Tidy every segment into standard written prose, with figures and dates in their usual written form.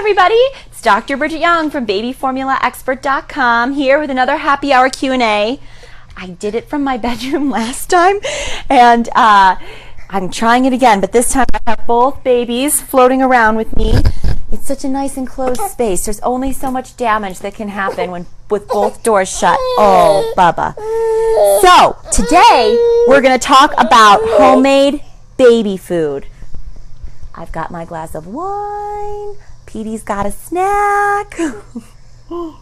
everybody, it's Dr. Bridget Young from babyformulaexpert.com here with another happy hour Q&A. I did it from my bedroom last time and I'm trying it again, but this time I have both babies floating around with me. It's such a nice enclosed space. There's only so much damage that can happen with both doors shut. Oh, Bubba. So today we're going to talk about homemade baby food. I've got my glass of wine. Petey's got a snack. All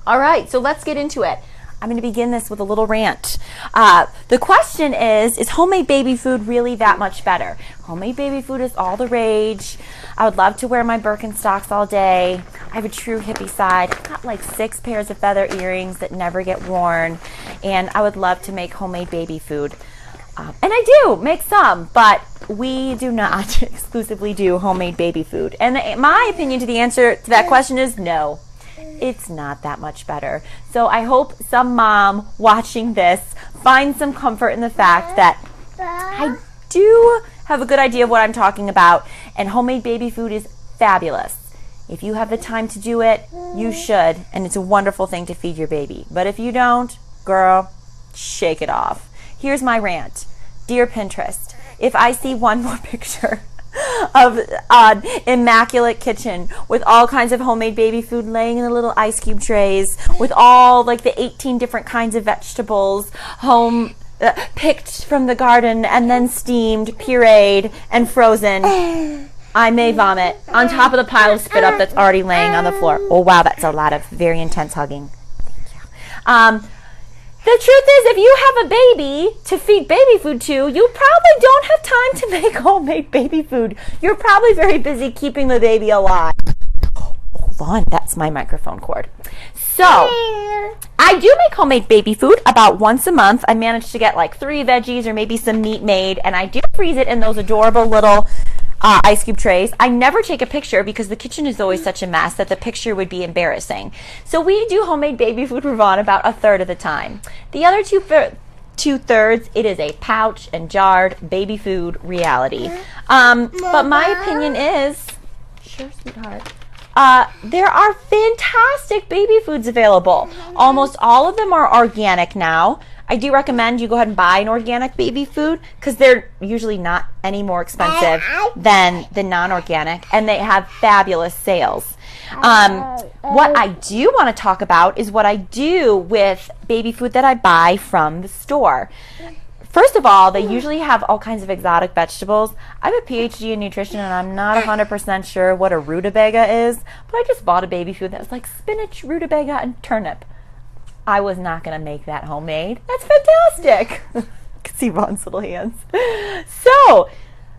right, so let's get into it. I'm going to begin this with a little rant. The question is homemade baby food really that much better? Homemade baby food is all the rage. I would love to wear my Birkenstocks all day. I have a true hippie side. I've got like 6 pairs of feather earrings that never get worn. And I would love to make homemade baby food. And I do make some, but we do not exclusively do homemade baby food. And my opinion to the answer to that question is no. It's not that much better. So I hope some mom watching this finds some comfort in the fact that I do have a good idea of what I'm talking about, and homemade baby food is fabulous. If you have the time to do it, you should, and it's a wonderful thing to feed your baby. But if you don't, girl, shake it off. Here's my rant. Dear Pinterest, if I see one more picture of an immaculate kitchen with all kinds of homemade baby food laying in the little ice cube trays with all like the 18 different kinds of vegetables picked from the garden and then steamed, pureed, and frozen, I may vomit on top of the pile of spit up that's already laying on the floor. Oh wow, that's a lot of very intense hugging. Thank you. The truth is, if you have a baby to feed baby food to, you probably don't have time to make homemade baby food. You're probably very busy keeping the baby alive. Hold on, that's my microphone cord. So, I do make homemade baby food about once a month. I manage to get like 3 veggies or maybe some meat made, and I do freeze it in those adorable little ice cube trays. I never take a picture because the kitchen is always such a mess that the picture would be embarrassing. So we do homemade baby food for Vaughn about 1/3 of the time. The other 2/3, it is a pouch and jarred baby food reality. But my opinion is, sure, sweetheart, there are fantastic baby foods available. Almost all of them are organic now. I do recommend you go ahead and buy an organic baby food because they're usually not any more expensive than the non-organic, and they have fabulous sales. What I do want to talk about is what I do with baby food that I buy from the store. First of all, they usually have all kinds of exotic vegetables. I have a PhD in nutrition, and I'm not 100% sure what a rutabaga is, but I just bought a baby food that was like spinach, rutabaga, and turnip. I was not going to make that homemade. That's fantastic. You can see Ron's little hands. So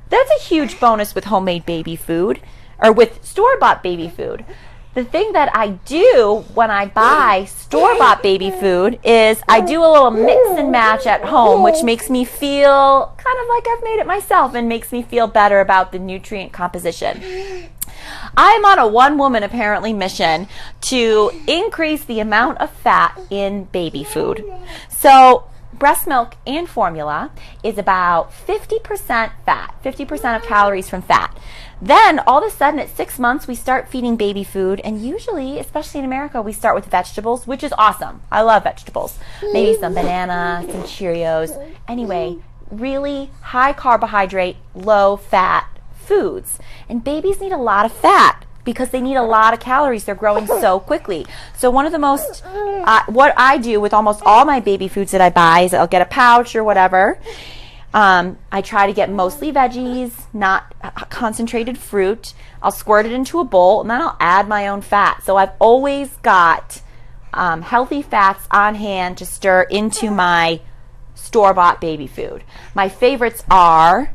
that's a huge bonus with homemade baby food, or with store-bought baby food. The thing that I do when I buy store-bought baby food is I do a little mix and match at home, which makes me feel kind of like I've made it myself and makes me feel better about the nutrient composition. I'm on a one-woman apparently mission to increase the amount of fat in baby food. So breast milk and formula is about 50% fat, 50% of calories from fat. Then all of a sudden at 6 months we start feeding baby food, and usually, especially in America, we start with vegetables, which is awesome. I love vegetables. Maybe some banana, some Cheerios. Anyway, really high carbohydrate, low fat foods. And babies need a lot of fat because they need a lot of calories. They're growing so quickly. So one of the most, what I do with almost all my baby foods that I buy is I'll get a pouch or whatever. I try to get mostly veggies, not concentrated fruit. I'll squirt it into a bowl, and then I'll add my own fat. So I've always got healthy fats on hand to stir into my store-bought baby food. My favorites are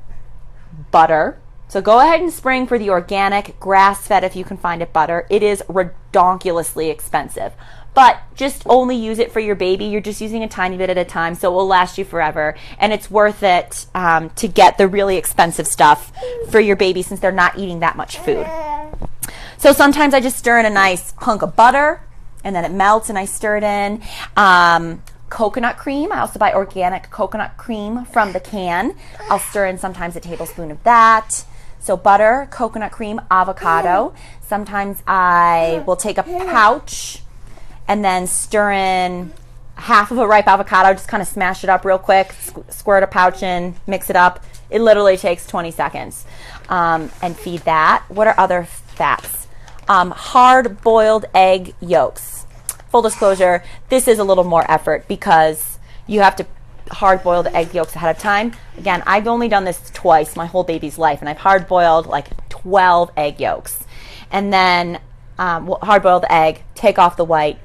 butter. So go ahead and spring for the organic, grass-fed if you can find it butter. It is redonkulously expensive. But just only use it for your baby. You're just using a tiny bit at a time, so it will last you forever. And it's worth it to get the really expensive stuff for your baby since they're not eating that much food. So sometimes I just stir in a nice hunk of butter, and then it melts and I stir it in. Coconut cream. I also buy organic coconut cream from the can. I'll stir in sometimes a tablespoon of that. So butter, coconut cream, avocado. Sometimes I will take a pouch and then stir in half of a ripe avocado, just kind of smash it up real quick, squirt a pouch in, mix it up. It literally takes 20 seconds. And feed that. What are other fats? Hard-boiled egg yolks. Full disclosure, this is a little more effort because you have to hard-boiled egg yolks ahead of time. Again, I've only done this twice my whole baby's life, and I've hard-boiled like 12 egg yolks. And then hard-boiled egg, take off the white,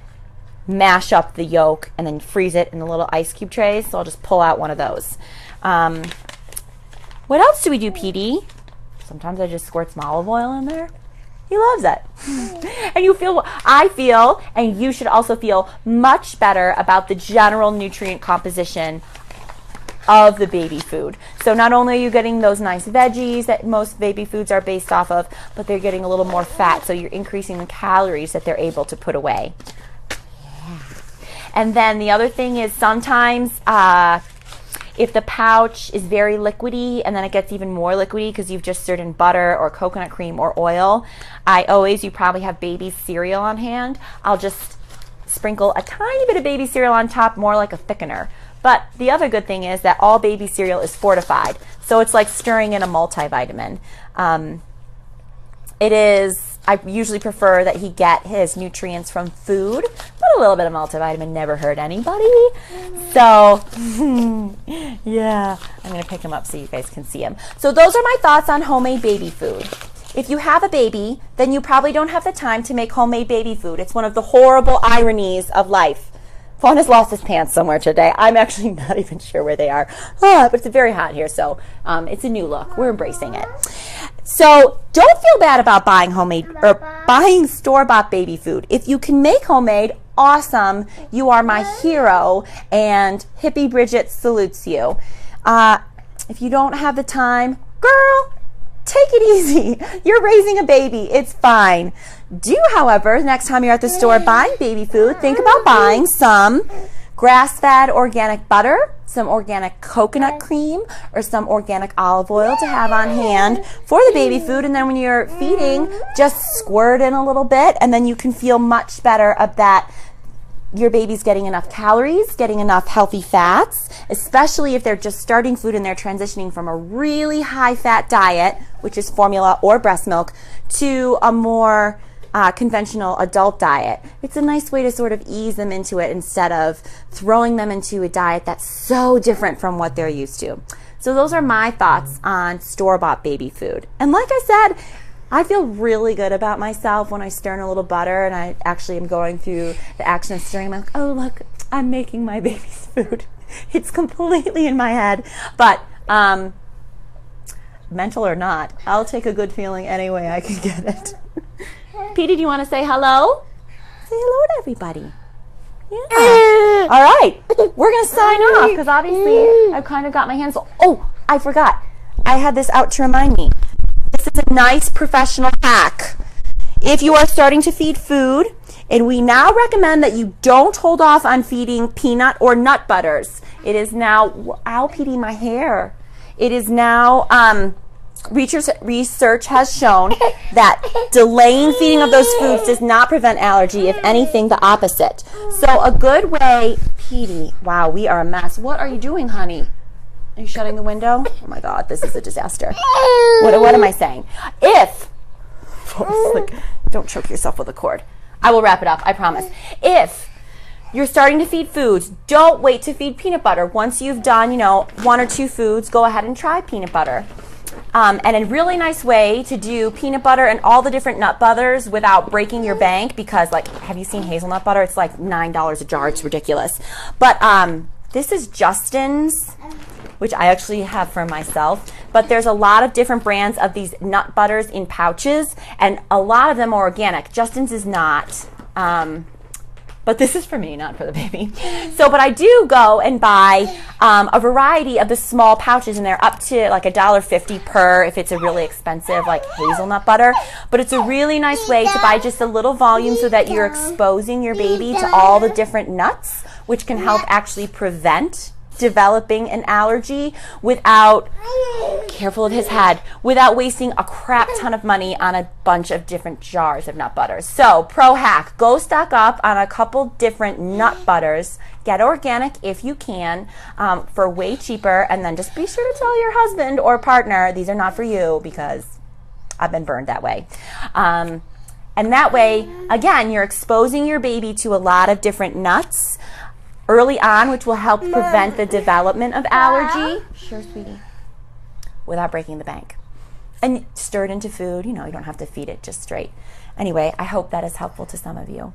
mash up the yolk, and then freeze it in the little ice cube trays. So I'll just pull out one of those. What else do we do, PD? Sometimes I just squirt some olive oil in there. He loves it. And I feel, and you should also feel much better about the general nutrient composition of the baby food. So not only are you getting those nice veggies that most baby foods are based off of, but they're getting a little more fat, so you're increasing the calories that they're able to put away. And then the other thing is sometimes if the pouch is very liquidy and then it gets even more liquidy because you've just stirred in butter or coconut cream or oil, you probably have baby cereal on hand. I'll just sprinkle a tiny bit of baby cereal on top, more like a thickener. But the other good thing is that all baby cereal is fortified. So it's like stirring in a multivitamin. I usually prefer that he get his nutrients from food, but a little bit of multivitamin never hurt anybody. So, yeah, I'm going to pick him up so you guys can see him. So those are my thoughts on homemade baby food. If you have a baby, then you probably don't have the time to make homemade baby food. It's one of the horrible ironies of life. Fawn has lost his pants somewhere today. I'm actually not even sure where they are. But it's very hot here, so it's a new look. We're embracing it. So don't feel bad about buying homemade or buying store-bought baby food. If you can make homemade, awesome. You are my hero, and hippie Bridget salutes you. If you don't have the time, girl, take it easy. You're raising a baby. It's fine. Do, however, next time you're at the store buying baby food, think about buying some grass-fed organic butter, some organic coconut cream, or some organic olive oil to have on hand for the baby food. And then when you're feeding, just squirt in a little bit, and then you can feel much better of that. Your baby's getting enough calories, getting enough healthy fats, especially if they're just starting food and they're transitioning from a really high-fat diet, which is formula or breast milk, to a more conventional adult diet. It's a nice way to sort of ease them into it instead of throwing them into a diet that's so different from what they're used to. So those are my thoughts on store-bought baby food. And like I said, I feel really good about myself when I stir in a little butter and I actually am going through the action of stirring. I'm like, oh, look, I'm making my baby's food. It's completely in my head. But mental or not, I'll take a good feeling any way I can get it. Petey, do you want to say hello? Say hello to everybody. Yeah. All right. We're going to sign off because obviously I've kind of got my hands full. Oh, I forgot. I had this out to remind me. This is a nice professional hack. If you are starting to feed food, and we now recommend that you don't hold off on feeding peanut or nut butters. It is now, ow, Petey, my hair. It is now, research has shown that delaying feeding of those foods does not prevent allergy. If anything, the opposite. So a good way, Petey, wow, we are a mess. What are you doing, honey? Are you shutting the window? Oh my God, this is a disaster. What am I saying? Don't choke yourself with a cord. I will wrap it up, I promise. If you're starting to feed foods, don't wait to feed peanut butter. Once you've done, 1 or 2 foods, go ahead and try peanut butter. And a really nice way to do peanut butter and all the different nut butters without breaking your bank, because have you seen hazelnut butter? It's like $9 a jar. It's ridiculous. But this is Justin's, which I actually have for myself. But there's a lot of different brands of these nut butters in pouches, and a lot of them are organic. Justin's is not. But this is for me, not for the baby. But I do go and buy a variety of the small pouches, and they're up to like $1.50 per if it's a really expensive like hazelnut butter. But it's a really nice way to buy just a little volume so that you're exposing your baby to all the different nuts, which can help actually prevent developing an allergy without, careful of his head, without wasting a crap ton of money on a bunch of different jars of nut butters. So pro hack, go stock up on a couple different nut butters. Get organic if you can, for way cheaper, and then just be sure to tell your husband or partner these are not for you, because I've been burned that way. And that way, again, you're exposing your baby to a lot of different nuts early on, which will help prevent the development of allergy. Sure, sweetie. Without breaking the bank. And stir it into food. You know, you don't have to feed it just straight. Anyway, I hope that is helpful to some of you.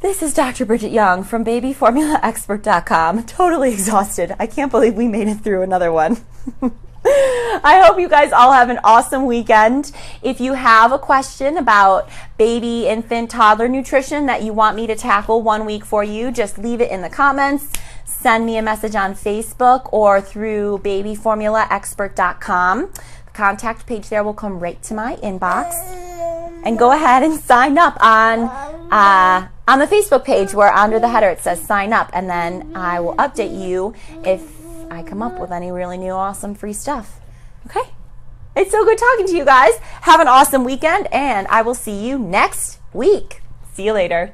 This is Dr. Bridget Young from babyformulaexpert.com. Totally exhausted. I can't believe we made it through another one. I hope you guys all have an awesome weekend. If you have a question about baby, infant, toddler nutrition that you want me to tackle one week for you, just leave it in the comments. Send me a message on Facebook or through babyformulaexpert.com. The contact page there will come right to my inbox. And go ahead and sign up on the Facebook page, where under the header it says sign up, and then I will update you if I come up with any really new awesome free stuff. Okay? It's so good talking to you guys. Have an awesome weekend, and I will see you next week. See you later.